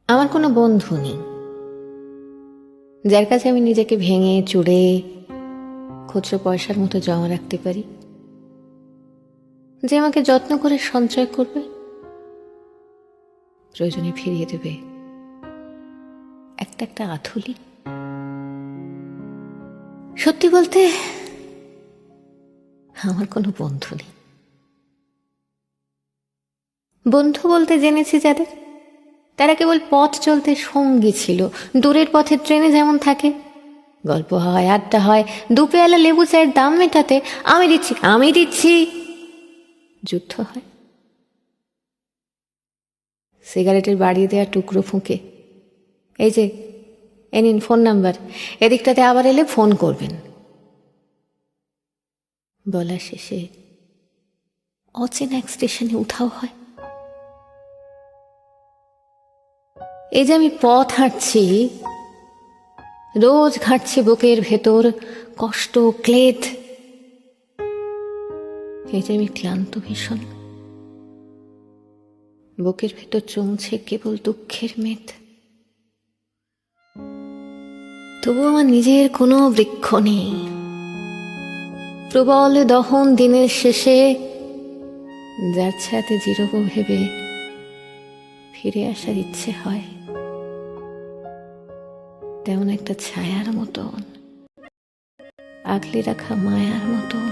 আমার কোনো বন্ধু নেই যার কাছে আমি নিজেকে ভেঙে চুড়ে খুচরো পয়সার মতো জমা রাখতে পারি, যে আমাকে যত্ন করে সঞ্চয় করবে, প্রয়োজনে ফিরিয়ে দেবে একটা একটা আঁথুলি। সত্যি বলতে আমার কোনো বন্ধু নেই। বন্ধু বলতে জেনেছি যাদের, তারা কেবল পথ চলতে সঙ্গী ছিল। দূরের পথের ট্রেনে যেমন থাকে, গল্প হয়, আড্ডা হয়, দুপেয়ালা লেবু চায়ের দাম মেটাতে আমি দিচ্ছি যুদ্ধ হয়। সিগারেটের বাড়িয়ে দেওয়া টুকরো ফুঁকে, এই যে এ নিন ফোন নাম্বার, এদিকটাতে আবার এলে ফোন করবেন, বলা শেষে অচেনা এক স্টেশনে উঠাও হয়। এই যে আমি পথ হাঁটছি, রোজ ঘাঁটছি বুকের ভেতর কষ্ট ক্লেদ। এই যে আমি ক্লান্ত ভীষণ, বুকের ভেতর চমছে কেবল দুঃখের মেদ। তবু আমার নিজের কোনো বৃক্ষ নেই। প্রবল দহন দিনের শেষে যার ছায়াতে জিরব ভেবে ফিরে আসার ইচ্ছে হয়, তেমন একটা ছায়ার মতন, আগলে রাখা মায়ার মতন।